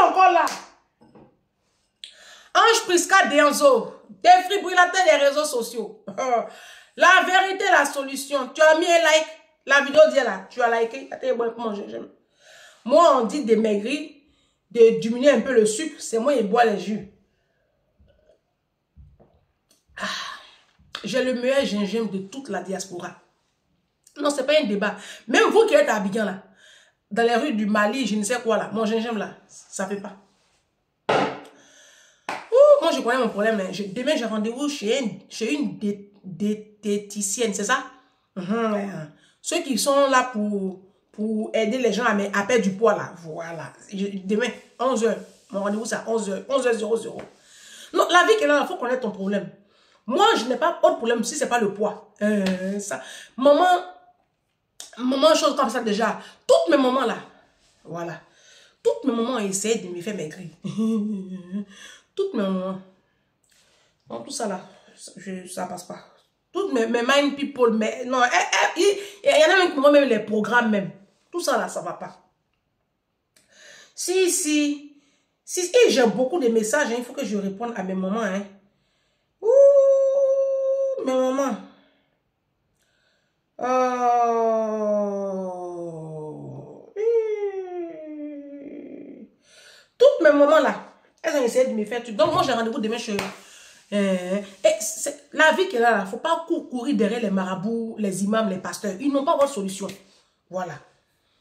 encore là. Ange Prisca Denzo, défibrillateur des réseaux sociaux. La vérité, la solution. Tu as mis un like. La vidéo dit là. Tu as liké. Moi, on dit de maigrir, de diminuer un peu le sucre. C'est moi qui bois les jus. J'ai le meilleur gingembre de toute la diaspora. Non, c'est pas un débat. Même vous qui êtes à Abidjan là, dans les rues du Mali, je ne sais quoi là, mon gingembre là, ça fait pas. Moi, je connais mon problème. Demain, j'ai rendez-vous chez une diététicienne, c'est ça? Ceux qui sont là pour aider les gens à perdre du poids là. Voilà. Demain, 11h. Mon rendez-vous, c'est à 11h. 11h00. Non, la vie qui est là, il faut connaître ton problème. Moi, je n'ai pas autre problème si ce n'est pas le poids. Maman, chose comme ça déjà. Toutes mes mamans là, voilà. Toutes mes mamans essaient de me faire maigrir. Toutes mes mamans. Bon, tout ça là, ça passe pas. Toutes mes mind people, mais non, il y en a même qui m'ont même les programmes même. Tout ça là, ça va pas. Si j'ai beaucoup de messages, hein, il faut que je réponde à mes mamans. Hein. Ouh, mes mamans. Toutes mes mamans là, elles ont essayé de me faire. Donc moi j'ai rendez-vous demain chez la vie qu'elle a là, faut pas courir derrière les marabouts, les imams, les pasteurs. Ils n'ont pas votre solution. Voilà.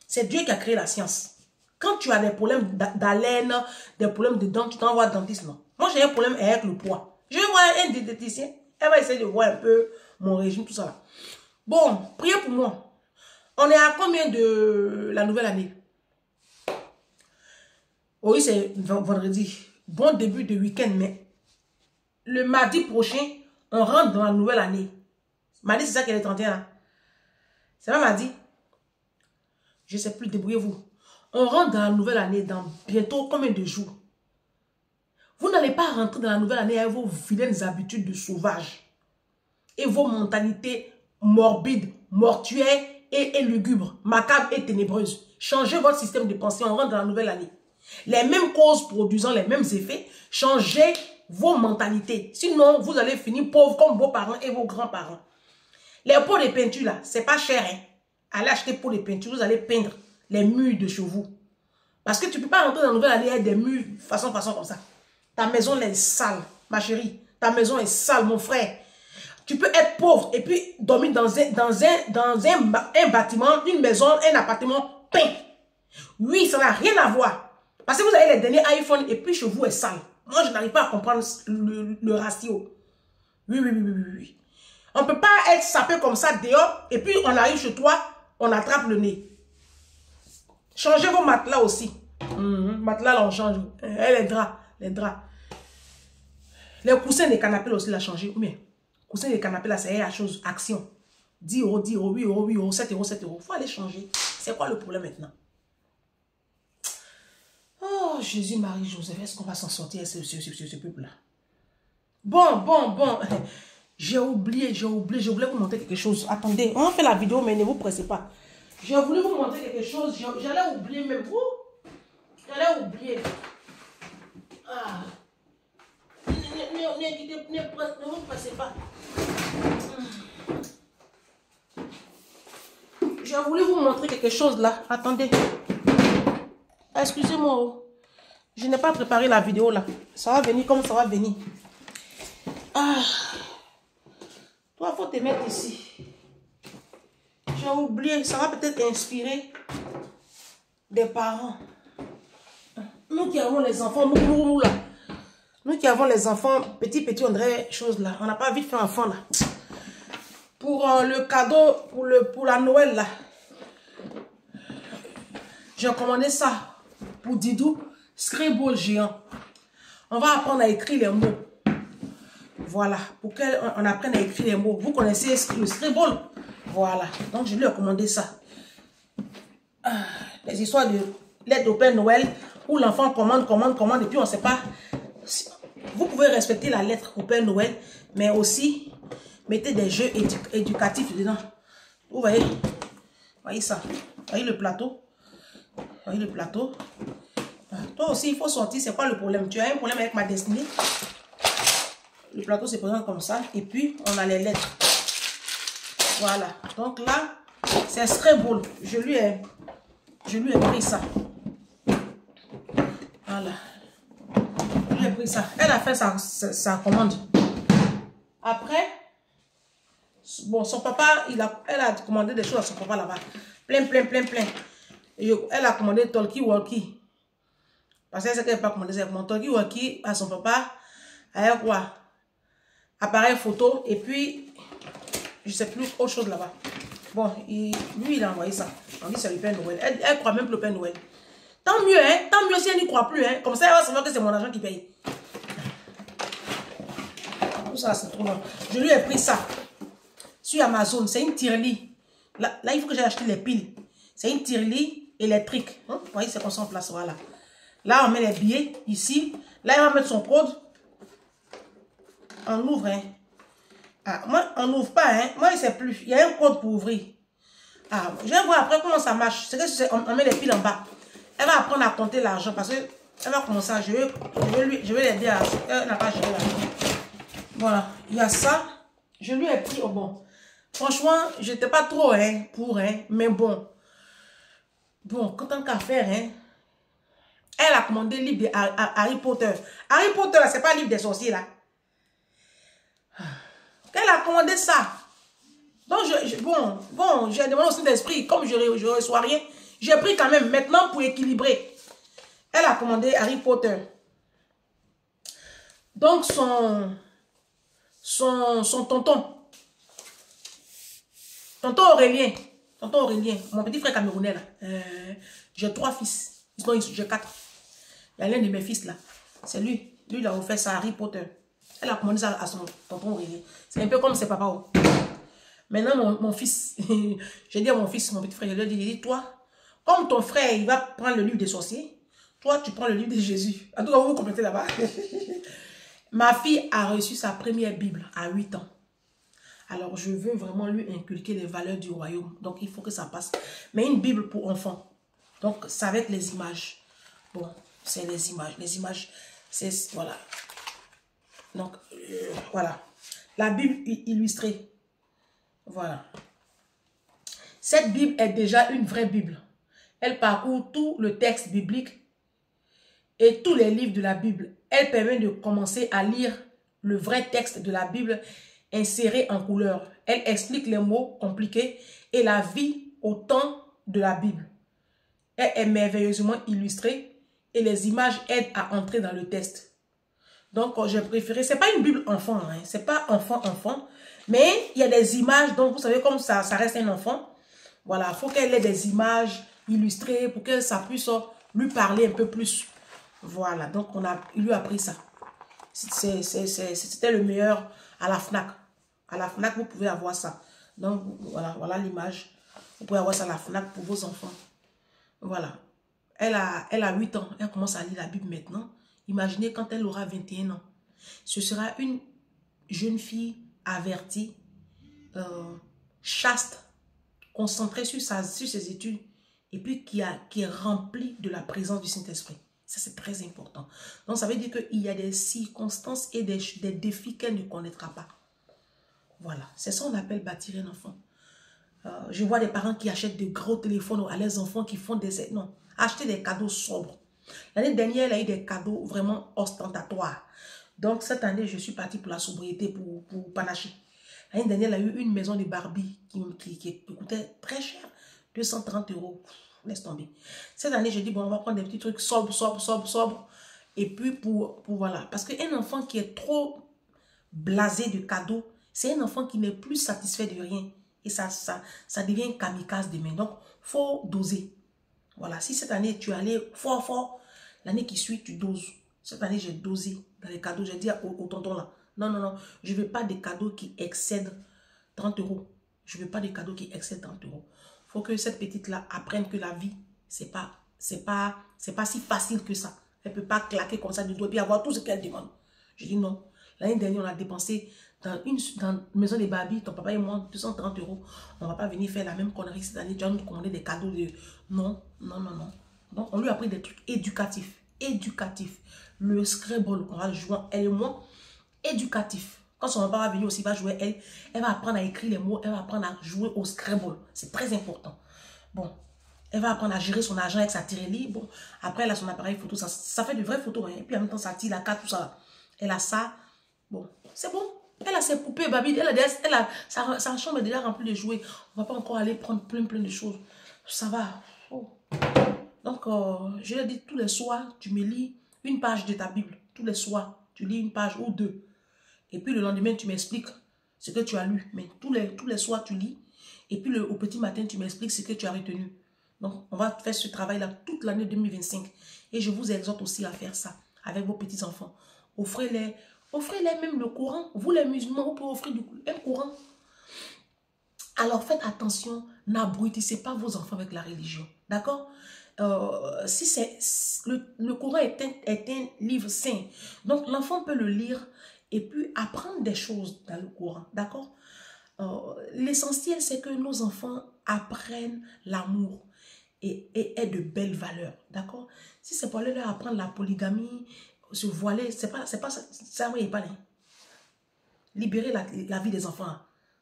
C'est Dieu qui a créé la science. Quand tu as des problèmes d'haleine, des problèmes de dents, tu t'envoies au dentiste, non. Moi, j'ai un problème avec le poids. Je vais voir un diététicien. Elle va essayer de voir un peu mon régime, tout ça là. Bon, priez pour moi. On est à combien de la nouvelle année? Oui, c'est vendredi. Bon début de week-end, mais le mardi prochain, on rentre dans la nouvelle année. Mardi, c'est ça qui est le 31 là. C'est pas mardi. Je ne sais plus, débrouillez-vous. On rentre dans la nouvelle année dans bientôt combien de jours? Vous n'allez pas rentrer dans la nouvelle année avec vos vilaines habitudes de sauvage et vos mentalités morbides, mortuaires et lugubres, macabres et ténébreuses. Changez votre système de pensée, on rentre dans la nouvelle année. Les mêmes causes produisant les mêmes effets, changez vos mentalités. Sinon, vous allez finir pauvres comme vos parents et vos grands-parents. Les pots de peinture là, c'est pas cher. Hein? Allez acheter pots de peinture, vous allez peindre les murs de chez vous. Parce que tu ne peux pas rentrer dans la nouvelle année avec des murs façon comme ça. Ta maison est sale, ma chérie. Ta maison est sale, mon frère. Tu peux être pauvre et puis dormir dans un bâtiment, une maison, un appartement peint. Oui, ça n'a rien à voir. Parce que vous avez les derniers iPhones et puis chez vous est sale. Moi, je n'arrive pas à comprendre le ratio. Oui. On ne peut pas être sapé comme ça dehors et puis on arrive chez toi, on attrape le nez. Changez vos matelas aussi. Matelas, là, on change. Les draps. Les coussins des canapés, là, aussi, là, changé. Mais, coussins des canapés, là, c'est la chose. Action. 10 €, 10 €, 8 €, 8 €, 7 €, 7 €. Il faut aller changer. C'est quoi le problème maintenant? Oh, Jésus, Marie, Joseph, est-ce qu'on va s'en sortir, ce peuple-là? Bon. J'ai oublié. Je voulais vous montrer quelque chose. Attendez, on fait la vidéo, mais ne vous pressez pas. J'ai voulu vous montrer quelque chose. J'allais oublier même vous. J'allais oublier. Ah. Ne vous pressez pas. J'ai voulu vous montrer quelque chose là. Attendez. Excusez-moi. Je n'ai pas préparé la vidéo là. Ça va venir comme ça va venir. Ah. Toi, il faut te mettre ici. J'ai oublié. Ça va peut-être inspirer des parents. Nous qui avons les enfants, nous là. Nous qui avons les enfants, petit, on dirait chose là. On n'a pas vite fait enfant là. Pour le cadeau, pour la Noël là. J'ai commandé ça pour Didou. Scribble géant. On va apprendre à écrire les mots. Voilà. Pour qu'on apprenne à écrire les mots. Vous connaissez le Scribble? Voilà. Donc je lui ai commandé ça. Les histoires de lettres au Père Noël où l'enfant commande et puis on ne sait pas. Vous pouvez respecter la lettre au Père Noël, mais aussi mettez des jeux éducatifs dedans. Vous voyez? Voyez ça? Voyez le plateau? Voyez le plateau? Toi aussi, il faut sortir. C'est quoi le problème? Tu as un problème avec ma destinée? Le plateau se présente comme ça. Et puis, on a les lettres. Voilà. Donc là, c'est très beau. Je lui ai pris ça. Voilà. Je lui ai pris ça. Elle a fait sa commande. Après, bon, son papa, elle a commandé des choses à son papa là-bas. Plein. Et elle a commandé talkie-walkie. Parce qu'elle sait qu'elle n'a pas commandé ça. Mon talkie-walkie à son papa. Avec quoi? Appareil photo. Et puis, je ne sais plus autre chose là-bas. Bon, lui, il a envoyé ça. On dit c'est le Père Noël. Elle croit même plus le Père Noël. Tant mieux, hein. Tant mieux si elle n'y croit plus, hein. Comme ça, elle va savoir que c'est mon argent qui paye. Tout ça, c'est trop long. Je lui ai pris ça. Sur Amazon, c'est une tirelire. Là, il faut que j'aille acheter les piles. C'est une tirelire électrique. Hein? Vous voyez, c'est qu'on s'en place. Voilà. Là, on met les billets. Ici. Là, elle va mettre son code. On ouvre, hein. Ah, moi, on n'ouvre pas, hein. Moi, je ne sais plus. Il y a un code pour ouvrir. Ah, je vais voir après comment ça marche. C'est que on met les piles en bas. Elle va apprendre à compter l'argent parce que elle va commencer à jouer. Je vais l'aider à... Elle n'a pas géré l'argent. Voilà. Il y a ça. Je lui ai pris au bon. Franchement, je n'étais pas trop, hein, pour, hein. Mais bon. Bon, tant qu'à faire, hein. Elle a commandé le livre de Harry Potter. Harry Potter, c'est pas le livre des sorciers, là. Elle a commandé ça. Donc, bon, j'ai demandé aussi d'esprit. Comme je ne reçois rien, j'ai pris quand même. Maintenant, pour équilibrer. Elle a commandé Harry Potter. Donc, son tonton. Tonton Aurélien, mon petit frère camerounais là. J'ai 3 fils. Sinon, j'ai 4. Il y a l'un de mes fils là. C'est lui. Lui, il a offert ça à Harry Potter. Elle a commandé ça à son tonton Aurélien. C'est un peu comme ses papas. Maintenant, mon fils, j'ai dit à mon fils, mon petit frère, je lui ai dit, toi, comme ton frère, il va prendre le livre des sorciers, toi, tu prends le livre de Jésus. En tout cas, vous complétez là-bas. Ma fille a reçu sa première Bible à 8 ans. Alors, je veux vraiment lui inculquer les valeurs du royaume. Donc, il faut que ça passe. Mais une Bible pour enfants. Donc, c'est avec les images. Bon, c'est les images. Les images, c'est... Voilà. Donc, voilà. La Bible illustrée. Voilà. Cette Bible est déjà une vraie Bible. Elle parcourt tout le texte biblique et tous les livres de la Bible. Elle permet de commencer à lire le vrai texte de la Bible inséré en couleur. Elle explique les mots compliqués et la vie au temps de la Bible. Elle est merveilleusement illustrée et les images aident à entrer dans le texte. Donc, j'ai préféré, c'est pas une Bible enfant, hein, c'est pas enfant, mais il y a des images, donc vous savez, comme ça reste un enfant, voilà, il faut qu'elle ait des images illustrées pour que ça puisse lui parler un peu plus. Voilà, donc il lui a pris ça. C'était le meilleur à la FNAC. À la FNAC, vous pouvez avoir ça. Donc, voilà l'image. Vous pouvez avoir ça à la FNAC pour vos enfants. Voilà. Elle a 8 ans. Elle commence à lire la Bible maintenant. Imaginez quand elle aura 21 ans. Ce sera une jeune fille avertie, chaste, concentrée sur ses études et puis qui est remplie de la présence du Saint-Esprit. Ça, c'est très important. Donc, ça veut dire qu'il y a des circonstances et des défis qu'elle ne connaîtra pas. Voilà. C'est ça qu'on appelle bâtir un enfant. Je vois des parents qui achètent de gros téléphones à leurs enfants qui font des... Non, acheter des cadeaux sobres. L'année dernière, elle a eu des cadeaux vraiment ostentatoires. Donc, cette année, je suis partie pour la sobriété, pour panacher. L'année dernière, elle a eu une maison de Barbie qui coûtait très cher. 230 €. Laisse tomber. Cette année, je dis, bon, on va prendre des petits trucs sobres. Et puis, voilà. Parce qu'un enfant qui est trop blasé de cadeaux, c'est un enfant qui n'est plus satisfait de rien. Et ça devient kamikaze demain. Donc, il faut doser. Voilà. Si cette année, tu es allé fort, l'année qui suit, tu doses. Cette année, j'ai dosé dans les cadeaux. J'ai dit au tonton là, non. Je ne veux pas des cadeaux qui excèdent 30 €. Je ne veux pas des cadeaux qui excèdent 30 €. Il faut que cette petite-là apprenne que la vie, c'est pas si facile que ça. Elle ne peut pas claquer comme ça du doigt et puis avoir tout ce qu'elle demande. Je dis non. L'année dernière, on a dépensé dans une maison de Barbie, ton papa et moi, 230 €. On ne va pas venir faire la même connerie cette année. Tu vas nous commander des cadeaux de... Non. Donc, on lui a pris des trucs éducatifs. éducatif. Le Scrabble qu'on va jouer, elle et moi, éducatif. Quand son papa va venir aussi, va jouer, elle va apprendre à écrire les mots, elle va apprendre à jouer au Scrabble. C'est très important. Bon, elle va apprendre à gérer son argent avec sa tirelli. Bon, après, elle a son appareil photo, ça fait de vraies photos. Hein. Et puis en même temps, ça tire la carte, tout ça. Elle a ça. Bon, c'est bon. Elle a ses poupées, Baby. Sa chambre est déjà remplie de jouets. On ne va pas encore aller prendre plein de choses. Ça va. Oh. Donc, je l'ai dit, tous les soirs, tu me lis une page de ta Bible. Tous les soirs, tu lis une page ou deux. Et puis le lendemain, tu m'expliques ce que tu as lu. Mais tous les soirs, tu lis. Et puis au petit matin, tu m'expliques ce que tu as retenu. Donc, on va faire ce travail-là toute l'année 2025. Et je vous exhorte aussi à faire ça avec vos petits-enfants. Offrez-les même le Coran. Vous, les musulmans, vous pouvez offrir un Coran. Alors, faites attention, n'abrutissez pas vos enfants avec la religion. D'accord? Si le Coran est un livre saint. Donc, l'enfant peut le lire et puis apprendre des choses dans le Coran. D'accord? L'essentiel, c'est que nos enfants apprennent l'amour et aient de belles valeurs. D'accord? Si c'est pour leur apprendre la polygamie, se voiler, c'est pas ça, il pas. Libérer la vie des enfants.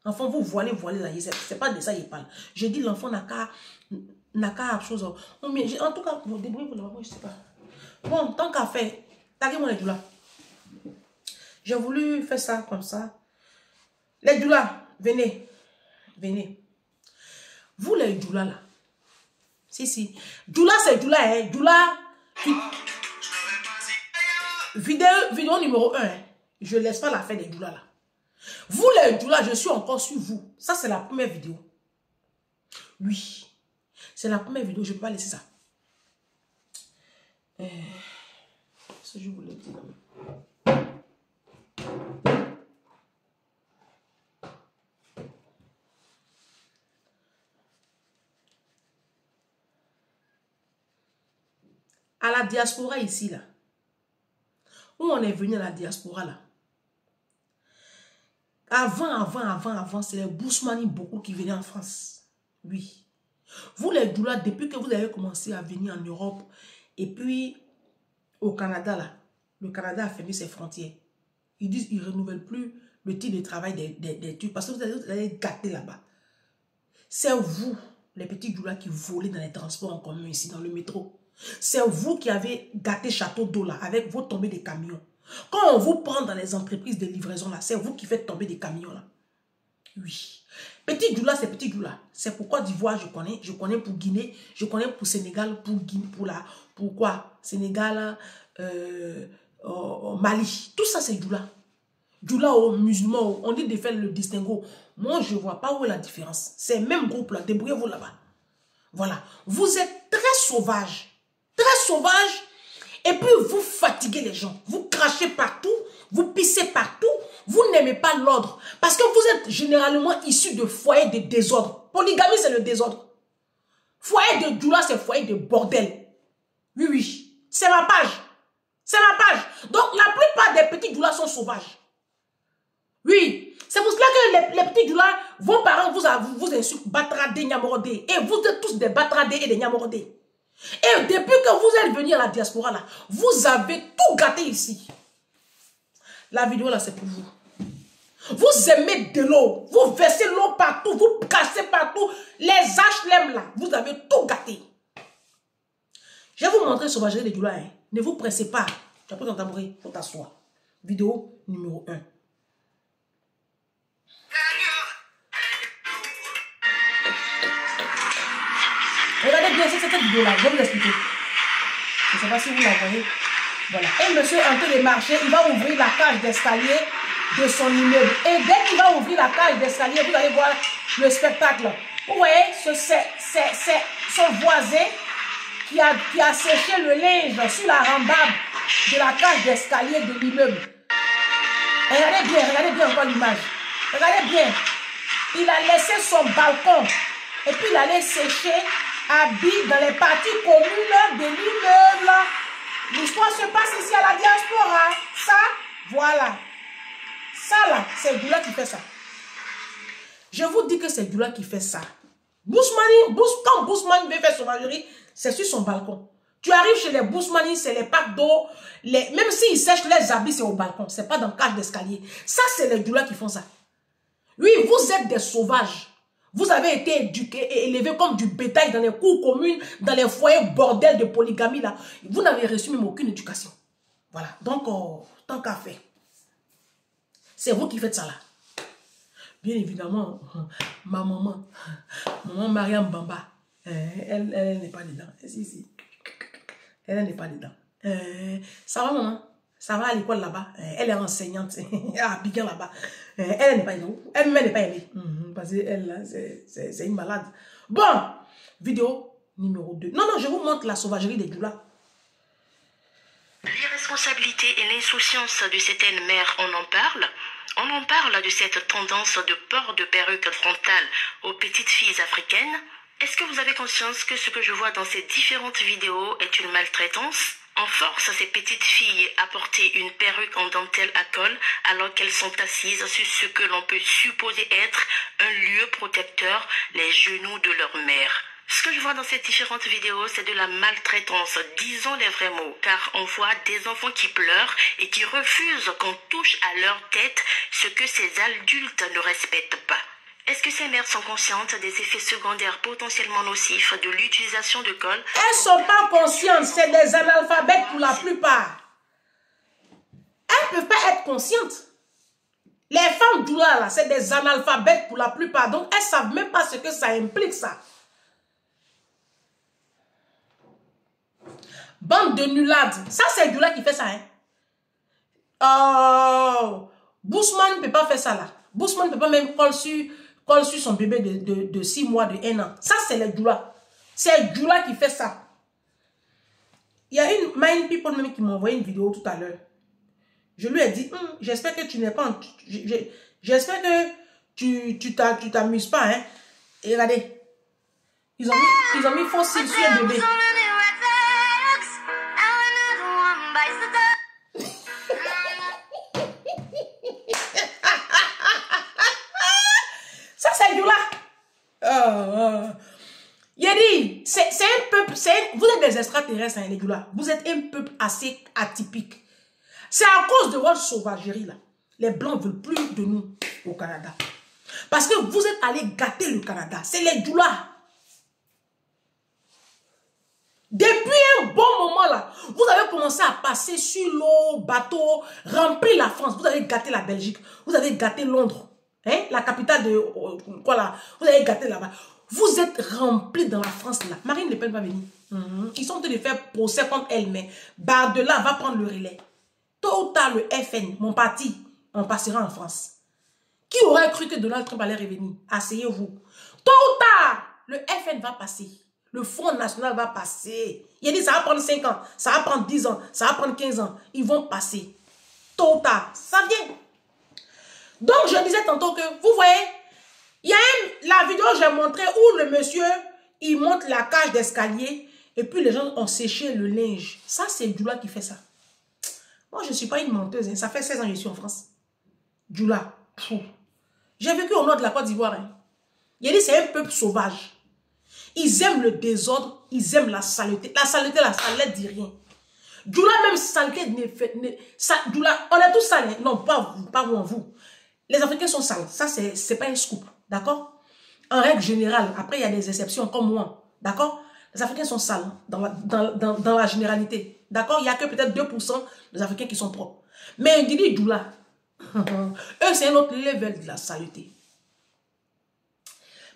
Enfants, vous voilez, c'est pas de ça il parle. Je dis l'enfant n'a qu'à chose. En tout cas, vous débrouillez pour le moment, je sais pas. Bon, tant qu'à faire, taguez-moi les doulas. J'ai voulu faire ça comme ça. Les doulas, venez. Venez. Vous les doulas là. Si. Doula, c'est doula, hein. Doula. Vidéo numéro 1. Hein. Je ne laisse pas la faire des doulas là. Vous les doulas, je suis encore sur vous. Ça, c'est la première vidéo. Oui. C'est la première vidéo. Je ne peux pas laisser ça. Ce que je voulais dire. À la diaspora ici, là, où on est venu à la diaspora, là, avant, c'est les Bousmani beaucoup qui venaient en France. Oui. Vous, les doulas, depuis que vous avez commencé à venir en Europe, et puis au Canada, là, le Canada a fermé ses frontières. Ils disent qu'ils ne renouvellent plus le type de travail des Turcs parce que vous allez gâter là-bas. C'est vous, les petits doulas, qui volez dans les transports en commun ici, dans le métro. C'est vous qui avez gâté Château d'eau là, avec vos tombées des camions. Quand on vous prend dans les entreprises de livraison là, c'est vous qui faites tomber des camions là. Oui. Petit doula, c'est petit doula. C'est pour Côte d'Ivoire, je connais. Je connais pour Guinée, je connais pour Sénégal, pour Guinée, pour quoi? Sénégal, Mali. Tout ça, c'est doula. Doula aux musulmans, on dit de faire le distinguo. Moi, je ne vois pas où est la différence. C'est le même groupe là, débrouillez-vous là-bas. Voilà. Vous êtes très sauvage. Très sauvage. Et puis, vous fatiguez les gens. Vous crachez partout. Vous pissez partout. Vous n'aimez pas l'ordre. Parce que vous êtes généralement issus de foyers de désordre. Polygamie, c'est le désordre. Foyer de doula, c'est foyer de bordel. Oui. C'est ma page. C'est ma page. Donc, la plupart des petits doulas sont sauvages. Oui. C'est pour cela que les petits doulas, vos parents vous insultent batradé, nyamorodé. Et vous êtes tous des batradés et des nyamorodés. Et depuis que vous êtes venus à la diaspora, là, vous avez tout gâté ici. La vidéo, là, c'est pour vous. Vous aimez de l'eau. Vous versez l'eau partout. Vous cassez partout. Les HLM, là, vous avez tout gâté. Je vais vous montrer sauvagerie des doulas. Hein. Ne vous pressez pas. Tu as pris ton tabouret. Il faut t'asseoir. Vidéo numéro 1. Regardez bien cette vidéo-là, je vais vous expliquer. Je ne sais pas si vous la voyez. Voilà. Un monsieur en train de marcher, il va ouvrir la cage d'escalier de son immeuble. Et dès qu'il va ouvrir la cage d'escalier, vous allez voir le spectacle. Vous voyez, c'est son voisin qui a séché le linge sur la rambarde de la cage d'escalier de l'immeuble. Regardez bien encore l'image. Regardez bien. Il a laissé son balcon et puis il allait sécher habite dans les parties communes de l'immeuble. L'histoire se passe ici à la diaspora. Ça, voilà. Ça là, c'est Doula qui fait ça. Je vous dis que c'est Doula qui fait ça. Quand Bousmani veut faire sauvagerie, c'est sur son balcon. Tu arrives chez les Bousmani, c'est les packs d'eau. Même s'ils sèchent les habits, c'est au balcon. C'est pas dans le cage d'escalier. Ça, c'est les doulas qui font ça. Oui, vous êtes des sauvages. Vous avez été éduqués et élevés comme du bétail dans les cours communes, dans les foyers bordel de polygamie là. Vous n'avez reçu même aucune éducation. Voilà. Donc, tant qu'à faire. C'est vous qui faites ça là. Bien évidemment, ma maman Mariam Bamba, elle n'est pas dedans. Si. Elle n'est pas dedans. Ça va, maman? Ça va à l'école là-bas? Elle est enseignante à Abidjan là-bas. Elle n'est pas aimée. Elle-même n'est pas aimée. Parce qu'elle, là, c'est une malade. Bon, vidéo numéro 2. Non, je vous montre la sauvagerie des doulas. L'irresponsabilité et l'insouciance de certaines mères, on en parle. On en parle de cette tendance de port de perruque frontale aux petites filles africaines. Est-ce que vous avez conscience que ce que je vois dans ces différentes vidéos est une maltraitance? On force ces petites filles à porter une perruque en dentelle à col alors qu'elles sont assises sur ce que l'on peut supposer être un lieu protecteur, les genoux de leur mère. Ce que je vois dans ces différentes vidéos, c'est de la maltraitance, disons les vrais mots, car on voit des enfants qui pleurent et qui refusent qu'on touche à leur tête ce que ces adultes ne respectent pas. Est-ce que ces mères sont conscientes des effets secondaires potentiellement nocifs de l'utilisation de col? Elles ne sont pas conscientes, c'est des analphabètes pour la plupart. Elles ne peuvent pas être conscientes. Les femmes doulas, là, c'est des analphabètes pour la plupart. Donc, elles ne savent même pas ce que ça implique, ça. Bande de nulades. Ça, c'est Doula qui fait ça, hein. Oh, Bousman ne peut pas faire ça, là. Bousman ne peut pas même coller sur son bébé de 6 mois, de 1 an. Ça, c'est les Doula. C'est Doula qui fait ça. Il y a une Mind People même qui m'a envoyé une vidéo tout à l'heure. Je lui ai dit, j'espère que tu n'es pas... J'espère que tu t'amuses pas, hein. Et regardez. Ils ont mis faux cils sur le bébé. Ça, c'est Doula. Il a dit, c'est un peuple, vous êtes des extraterrestres, hein, les Doula. Vous êtes un peuple assez atypique. C'est à cause de votre sauvagerie, là. Les Blancs ne veulent plus de nous au Canada. Parce que vous êtes allés gâter le Canada. C'est les Doula. Depuis un bon moment, là, vous avez commencé à passer sur l'eau, bateau, remplir la France. Vous avez gâté la Belgique. Vous avez gâté Londres. Hein? La capitale de... quoi là? Vous avez gâté là-bas. Vous êtes remplis dans la France, là. Marine Le Pen va venir. Ils sont en train de faire procès contre elle, mais Bardella va prendre le relais. Tôt ou tard, le FN, mon parti, on passera en France. Qui aurait cru que Donald Trump allait revenir? Asseyez-vous. Tôt ou tard, le FN va passer. Le Front National va passer. Il a dit ça va prendre 5 ans, ça va prendre 10 ans, ça va prendre 15 ans. Ils vont passer. Tôt ou tard, ça vient. Donc, je disais tantôt que, vous voyez, il y a la vidéo que j'ai montrée où le monsieur, il monte la cage d'escalier et puis les gens ont séché le linge. Ça, c'est Doula qui fait ça. Moi, je ne suis pas une menteuse. Hein. Ça fait 16 ans que je suis en France. Doula. J'ai vécu au nord de la Côte d'Ivoire. Hein. Il a dit c'est un peuple sauvage. Ils aiment le désordre. Ils aiment la saleté. La saleté, là, ça ne leur dit rien. Doula, même saleté, Doula, on est tous sales. Hein. Non, pas vous. Les Africains sont sales. Ça, c'est pas un scoop. D'accord? En règle générale, après, il y a des exceptions comme moi. D'accord? Les Africains sont sales dans la généralité. D'accord? Il n'y a que peut-être 2% des Africains qui sont propres. Mais Ndidi Doula, eux, c'est un autre level de la saleté.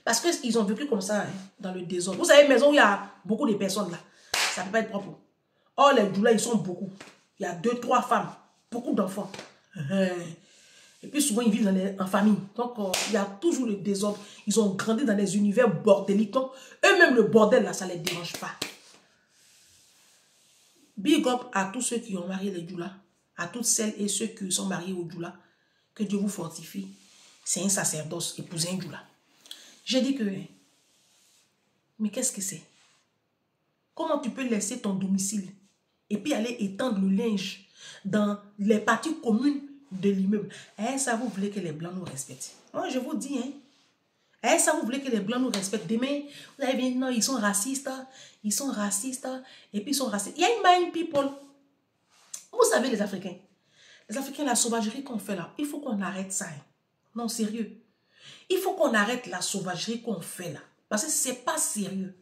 Parce qu'ils ont vécu comme ça, hein, dans le désordre. Vous savez, maison où il y a beaucoup de personnes là, ça ne peut pas être propre. Or, les Doula, ils sont beaucoup. Il y a 2-3 femmes, beaucoup d'enfants. Et puis souvent, ils vivent en famille. Donc, il y a toujours le désordre. Ils ont grandi dans des univers bordéliques. Donc, eux-mêmes, le bordel, là, ça ne les dérange pas. Big up à tous ceux qui ont marié les Doula. À toutes celles et ceux qui sont mariés aux Doula. Que Dieu vous fortifie. C'est un sacerdoce, épouser un Doula. J'ai dit que... Mais qu'est-ce que c'est? Comment tu peux laisser ton domicile et puis aller étendre le linge dans les parties communes de l'immeuble? Eh, ça, vous voulez que les Blancs nous respectent? Moi, je vous dis, hein. Eh, ça, vous voulez que les Blancs nous respectent. Demain, vous allez venir, non, ils sont racistes. Ils sont racistes. Et puis, ils sont racistes. Il y a une mind people. Vous savez, les Africains. Les Africains, la sauvagerie qu'on fait là, il faut qu'on arrête ça. Hein. Non, sérieux. Il faut qu'on arrête la sauvagerie qu'on fait là. Parce que c'est pas sérieux.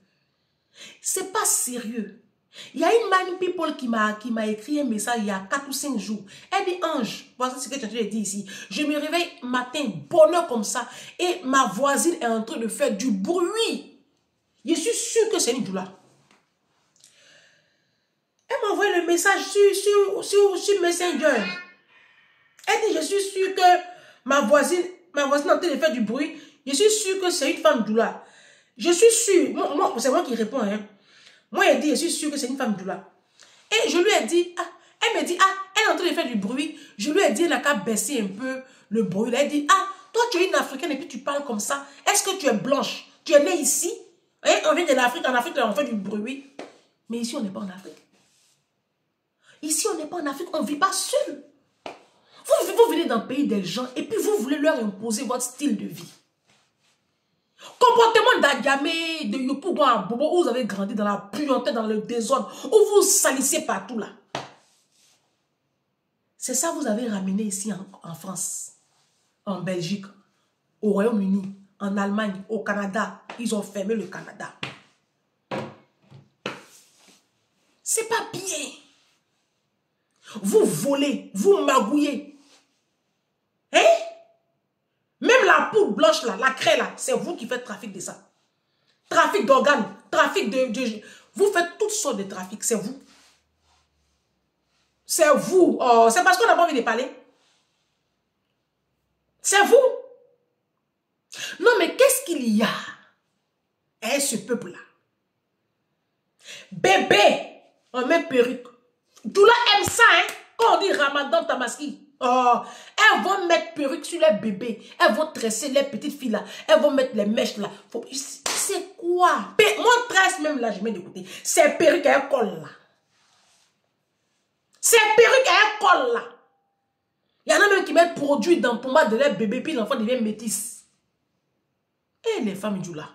C'est pas sérieux. Il y a une man people qui m'a écrit un message il y a 4 ou 5 jours. Elle dit, Ange, voici ce que tu as dit ici. Je me réveille matin, bonheur comme ça. Et ma voisine est en train de faire du bruit. Je suis sûre que c'est une doula. Elle m'a envoyé le message sur Messenger. Elle dit, je suis sûre que ma voisine est en train de faire du bruit. Je suis sûre que c'est une femme doula. Je suis sûre. Moi, c'est moi qui réponds. Hein. Moi, elle dit, je suis sûre que c'est une femme doula. Et je lui ai dit, ah, elle me dit, ah, elle est en train de faire du bruit. Je lui ai dit, elle n'a qu'à baisser un peu le bruit. Elle dit, ah, toi, tu es une Africaine et puis tu parles comme ça. Est-ce que tu es blanche? Tu es née ici? Et on vient de l'Afrique. En Afrique, on fait du bruit. Mais ici, on n'est pas en Afrique. Ici, on n'est pas en Afrique. On ne vit pas seul. Vous venez d'un pays des gens et puis vous voulez leur imposer votre style de vie. Comportement d'Agamé, de Yopougon à Bobo, où vous avez grandi dans la puanteur, dans le désordre, où vous salissez partout là. C'est ça que vous avez ramené ici en France, en Belgique, au Royaume-Uni, en Allemagne, au Canada. Ils ont fermé le Canada. C'est pas bien. Vous volez, vous magouillez. Hein? Même la poudre blanche là, la craie là, c'est vous qui faites trafic de ça. Trafic d'organes, trafic de... Vous faites toutes sortes de trafics, c'est vous. C'est vous. Oh, c'est parce qu'on n'a pas envie de parler. C'est vous. Non mais qu'est-ce qu'il y a? Eh, ce peuple là. Bébé, on met perruque. Doula aime ça, hein? Quand on dit Ramadan Tamaski. Oh, elles vont mettre perruque sur les bébés. Elles vont tresser les petites filles là. Elles vont mettre les mèches là. C'est quoi? Mon tresse même là, je mets de côté. C'est perruque à un col là. C'est perruque à un col là. Il y en a même qui mettent produit dans pommade de leur bébé puis l'enfant devient métis. Et les femmes jouent là.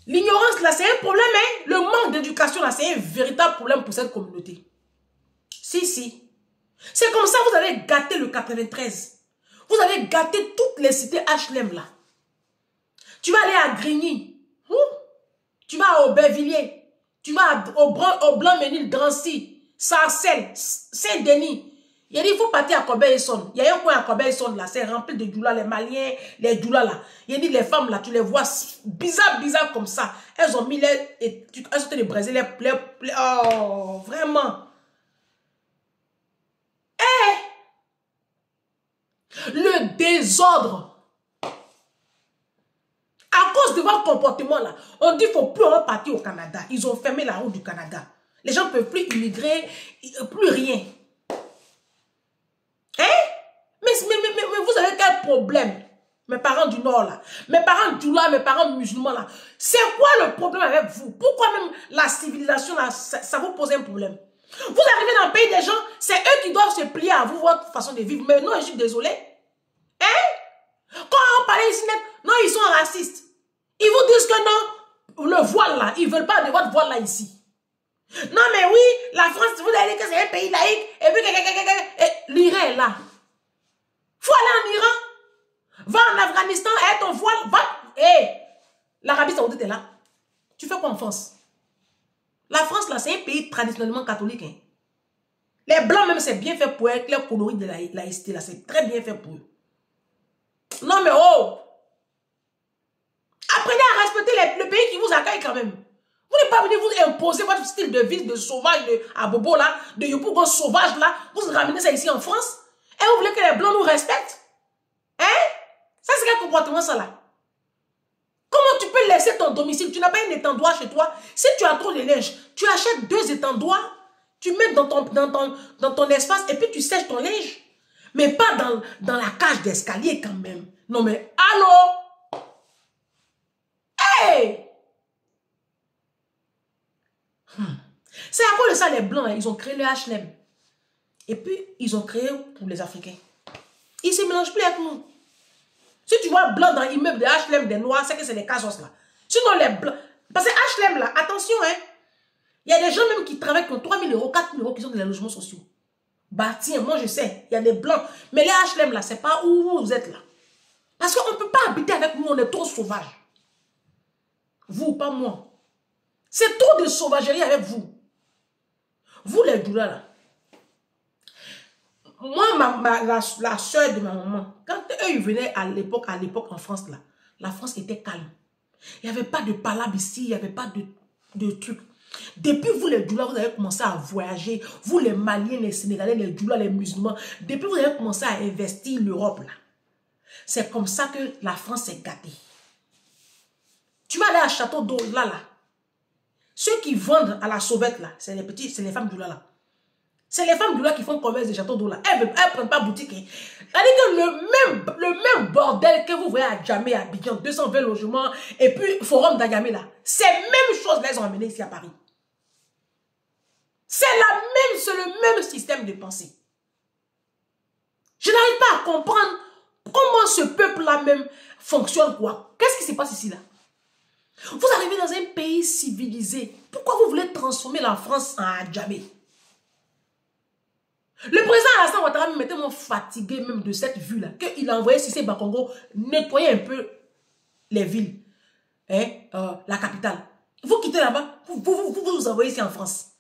L'ignorance là, c'est un problème, hein? Le manque d'éducation là, c'est un véritable problème pour cette communauté. Si. C'est comme ça que vous avez gâté le 93. Vous avez gâté toutes les cités HLM là. Tu vas aller à Grigny. Tu vas à Aubervilliers. Tu vas au Blanc-Ménil, Drancy, Sarcelles, Saint-Denis. Il a dit, il faut partir à Corbeil-Essonne. Il y a un coin à Corbeil-Essonne là, c'est rempli de doulas, les Maliens, les doulas là. Il a dit, les femmes là, tu les vois bizarre comme ça. Elles ont mis elles ont été braisées, oh, vraiment. Le désordre. À cause de votre comportement là, on dit qu'il ne faut plus repartir au Canada. Ils ont fermé la route du Canada. Les gens ne peuvent plus immigrer, plus rien. Hein? Mais vous avez quel problème? Mes parents du Nord là, mes parents du là, mes parents musulmans là. C'est quoi le problème avec vous? Pourquoi même la civilisation là, ça vous pose un problème? Vous arrivez dans le pays des gens, c'est eux qui doivent se plier à vous, votre façon de vivre. Mais non, je suis désolée. Hein? Quand on parlait ici, non, ils sont racistes. Ils vous disent que non, le voile là, ils ne veulent pas de votre voile là ici. Non, mais oui, la France, vous allez dire que c'est un pays laïque, et puis l'Iran est là. Faut aller en Iran. Va en Afghanistan, et ton voile, va. L'Arabie Saoudite est là. Tu fais quoi en France? La France, là, c'est un pays traditionnellement catholique. Hein. Les Blancs, même, c'est bien fait pour eux. Les coloris de la laïcité, là, c'est très bien fait pour eux. Non, mais oh! Apprenez à respecter le pays qui vous accueille quand même. Vous n'êtes pas venu vous imposer votre style de vie de sauvage, de abobo, là, de yopougon sauvage, là. Vous ramenez ça ici en France. Et vous voulez que les Blancs nous respectent? Hein? Ça, c'est quel comportement, ça, là? Comment tu peux laisser ton domicile? Tu n'as pas un étendoir chez toi. Si tu as trop de linge, tu achètes 2 étendoirs, tu mets dans ton espace et puis tu sèches ton linge. Mais pas dans la cage d'escalier quand même. Non mais, allô? Hey! C'est à cause de ça les Blancs, hein, ils ont créé le HLM. Et puis, ils ont créé pour les Africains. Ils ne se mélangent plus avec nous. Si tu vois blanc dans l'immeuble de HLM des Noirs, c'est que c'est les casos là. Sinon les blancs... Parce que HLM là, attention, hein. Il y a des gens même qui travaillent pour 3 000 euros, 4 000 euros qui sont dans les logements sociaux. Bah tiens, moi je sais, il y a des blancs. Mais les HLM là, c'est pas où vous êtes là. Parce qu'on ne peut pas habiter avec nous, on est trop sauvages. Vous, pas moi. C'est trop de sauvagerie avec vous. Vous les doulas là. Moi, la soeur de ma maman, quand eux ils venaient à l'époque en France là, la France était calme. Il n'y avait pas de palabre ici, il n'y avait pas de trucs. Depuis vous les doulas, vous avez commencé à voyager. Vous les Maliens, les Sénégalais, les doulas, les musulmans. Depuis vous avez commencé à investir l'Europe là. C'est comme ça que la France est gâtée. Tu vas aller à Château d'eau là. Ceux qui vendent à la sauvette là, c'est les femmes doulas là. C'est les femmes doulas qui font commerce de Château d'eau là. Elles ne prennent pas boutique. Hein. C'est-à-dire que le même bordel que vous voyez à Djamé, à Abidjan, 220 logements, et puis Forum d'Agamé là. C'est la même chose, les ont amenés ici à Paris. C'est le même système de pensée. Je n'arrive pas à comprendre comment ce peuple-là même fonctionne quoi. Qu'est-ce qui se passe ici là? Vous arrivez dans un pays civilisé. Pourquoi vous voulez transformer la France en Adjamé? Le président Alassane Ouattara me mettait fatigué même de cette vue-là. Qu'il a envoyé Cissé Bakongo nettoyer un peu les villes. Hein, la capitale. Vous quittez là-bas, vous envoyez ici en France.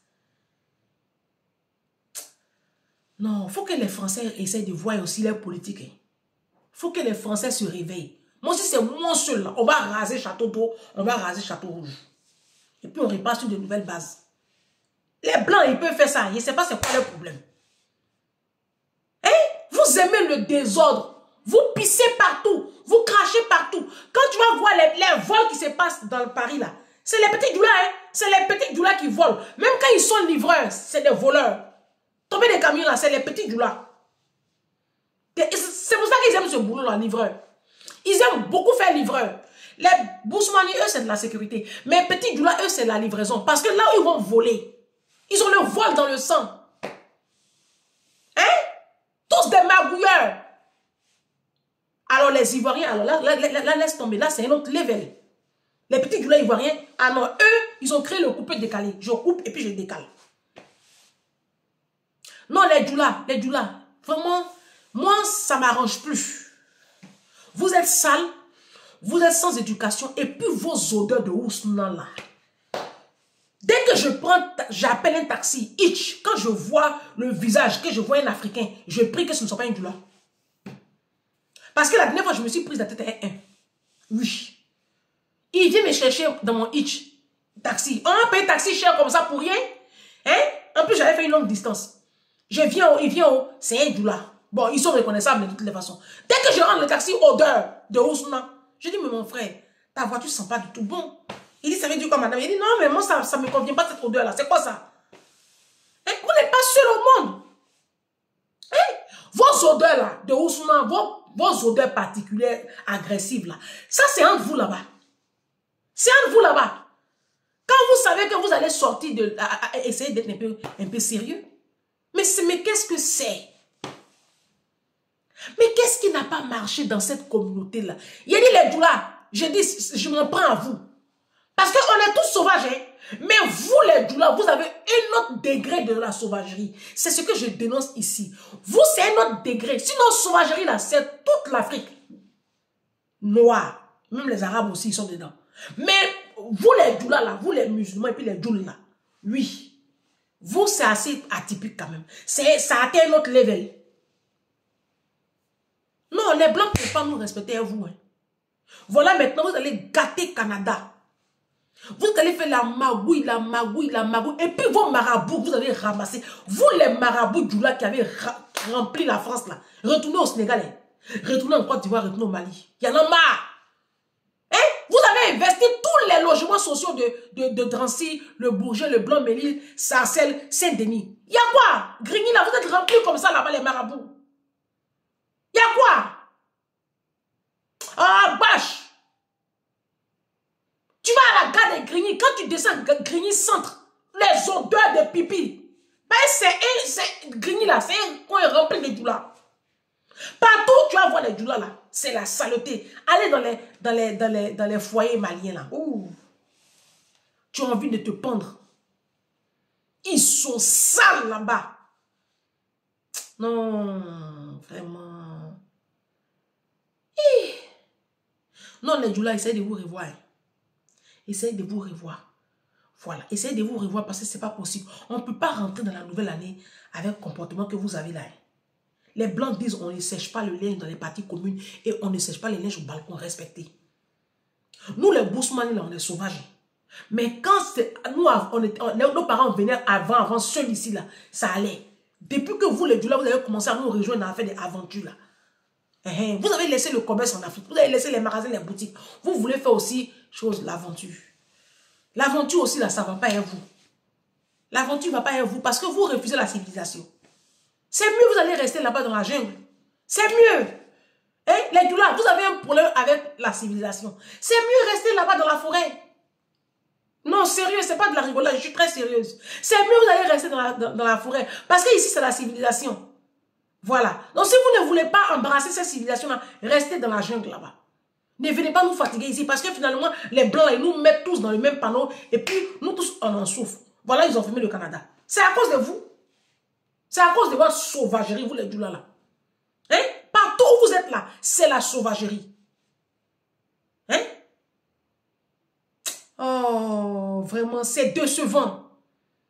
Non, il faut que les Français essayent de voir aussi leur politique. Il faut que les Français se réveillent. Moi aussi, c'est moi seul là. On va raser Château d'eau, on va raser Château Rouge. Et puis on repart sur de nouvelles bases. Les Blancs, ils peuvent faire ça. Je ne sais pas c'est quoi leur problème. Hein? Vous aimez le désordre. Vous pissez partout. Vous crachez partout. Quand tu vas voir les vols qui se passent dans le Paris là, c'est les petits doulas, hein? C'est les petits doulas qui volent. Même quand ils sont livreurs, c'est des voleurs. Tomber des camions là, c'est les petits doulas. C'est pour ça qu'ils aiment ce boulot là, livreur. Ils aiment beaucoup faire livreur. Les Bousmani, eux, c'est de la sécurité. Mais les petits doulas, eux, c'est la livraison. Parce que là où ils vont voler, ils ont le vol dans le sang. Hein? Tous des magouilleurs. Alors les Ivoiriens, alors là, laisse tomber. Là, c'est un autre level. Les petits doulas ivoiriens, ah non, eux, ils ont créé le coupé décalé. Je coupe et puis je décale. Non, les doulas, vraiment, moi, ça ne m'arrange plus. Vous êtes sales, vous êtes sans éducation, et puis vos odeurs de Ousmane là. Dès que j'appelle un taxi, quand je vois le visage, que je vois un Africain, je prie que ce ne soit pas une doula. Parce que la dernière fois, je me suis prise la tête à un. Oui. Il vient me chercher dans mon taxi. On a payé taxi cher comme ça pour rien. Hein? En plus, j'avais fait une longue distance. Il vient c'est un doula. Bon, ils sont reconnaissables de toutes les façons. Dès que je rentre le taxi, odeur de Ousmane. Je dis, mais mon frère, ta voiture ne sent pas du tout bon. Il dit, ça veut dire quoi, madame? Il dit, non, mais moi, ça ne me convient pas cette odeur-là. C'est quoi ça? Hein? Vous n'êtes pas seul au monde. Hein? Vos odeurs là, de Ousmane, vos odeurs particulières, agressives là, ça c'est entre vous là-bas. C'est entre vous là-bas. Quand vous savez que vous allez sortir essayer d'être un peu sérieux. Mais qu'est-ce que c'est? Mais qu'est-ce qui n'a pas marché dans cette communauté-là? Il y a dit les doulas, je dis, je m'en prends à vous. Parce qu'on est tous sauvages, hein? Mais vous les doulas, vous avez un autre degré de la sauvagerie. C'est ce que je dénonce ici. Vous, c'est un autre degré. Sinon, sauvagerie, là, c'est toute l'Afrique noire. Même les Arabes aussi, ils sont dedans. Mais vous les doulas, là, vous les musulmans et puis les doulas, là, oui. Vous, c'est assez atypique quand même. Ça atteint un autre level. Non, les Blancs ne peuvent pas nous respecter à vous. Hein. Voilà, maintenant, vous allez gâter Canada. Vous allez faire la magouille. Et puis vos marabouts, vous allez ramasser. Vous, les marabouts du lac qui avez rempli la France, là. Retournez au Sénégal. Hein. Retournez en Côte d'Ivoire, retournez au Mali. Il y en a marre. Hein? Vous avez investi tous les logements sociaux de Drancy, le Bourget, le Blanc-Ménil, Sarcelles, Saint-Denis. Il y a quoi? Grigny, là, vous êtes remplis comme ça, là-bas, les marabouts. Il y a quoi? Ah, bâche! Tu vas à la gare de Grigny, quand tu descends Grigny centre, les odeurs de pipi. Ben, c'est Grigny là, c'est un coin rempli de doulas. Partout où tu vas voir les doulas là, c'est la saleté. Allez dans les foyers maliens là. Ouh. Tu as envie de te pendre. Ils sont sales là-bas. Non, vraiment. Non, les doulas, essayez de vous revoir. Essayez de vous revoir. Voilà, essayez de vous revoir parce que ce n'est pas possible. On ne peut pas rentrer dans la nouvelle année avec le comportement que vous avez là. Les blancs disent on ne sèche pas le linge dans les parties communes et on ne sèche pas les linges au balcon respecté. Nous, les Bousmani, là, on est sauvages. Mais quand nos parents venaient avant ceux ici, là, ça allait. Depuis que vous, les Djoula, vous avez commencé à nous rejoindre à faire des aventures, là. Vous avez laissé le commerce en Afrique, vous avez laissé les magasins, les boutiques. Vous voulez faire aussi l'aventure. L'aventure aussi, là, ça ne va pas être vous. L'aventure ne va pas être vous parce que vous refusez la civilisation. C'est mieux, vous allez rester là-bas dans la jungle. C'est mieux. Les Djoula, vous avez un problème avec la civilisation. C'est mieux rester là-bas dans la forêt. Non, sérieux, c'est pas de la rigolade, je suis très sérieuse. C'est mieux, vous allez rester dans la forêt. Parce que ici, c'est la civilisation. Voilà. Donc, si vous ne voulez pas embrasser cette civilisation-là, restez dans la jungle là-bas. Ne venez pas nous fatiguer ici. Parce que finalement, les Blancs, ils nous mettent tous dans le même panneau. Et puis, nous tous, on en souffre. Voilà, ils ont fermé le Canada. C'est à cause de vous. C'est à cause de votre sauvagerie, vous les Djoula là. Partout où vous êtes là, c'est la sauvagerie. Oh, vraiment, c'est décevant.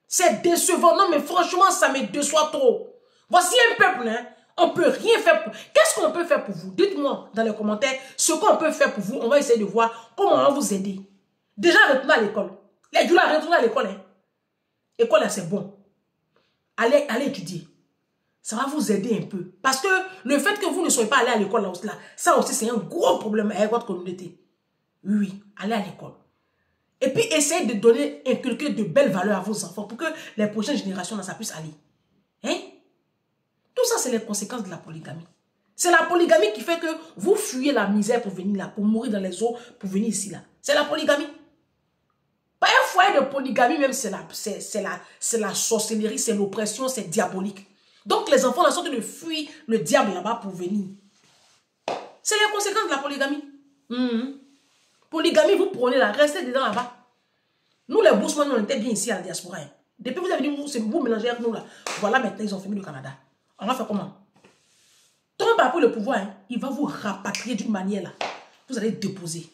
C'est décevant. Non, mais franchement, ça me déçoit trop. Voici un peuple, on ne peut rien faire pour... Qu'est-ce qu'on peut faire pour vous? Dites-moi dans les commentaires ce qu'on peut faire pour vous. On va essayer de voir comment on va vous aider. Déjà, retournez à l'école. Les Djoula, retournez à l'école. École, là, c'est bon. Allez étudier. Ça va vous aider un peu. Parce que le fait que vous ne soyez pas allé à l'école, là, ça aussi, c'est un gros problème avec votre communauté. Oui, allez à l'école. Et puis, essayez de donner, inculquer de belles valeurs à vos enfants pour que les prochaines générations, ça puisse aller. Tout ça, c'est les conséquences de la polygamie. C'est la polygamie qui fait que vous fuyez la misère pour venir là, pour mourir dans les eaux, pour venir ici là. C'est la polygamie. Pas un foyer de polygamie, même c'est la sorcellerie, c'est l'oppression, c'est diabolique. Donc, les enfants, là, sont de fuir le diable là-bas pour venir. C'est les conséquences de la polygamie. Polygamie, vous prenez là, restez dedans là-bas. Nous, les Bousman, on était bien ici à la diaspora. Depuis que vous avez dit, vous mélangez avec nous là. Voilà, maintenant, ils ont fermé le Canada. On va faire comment? Trump a pris le pouvoir, il va vous rapatrier d'une manière là. Vous allez déposer.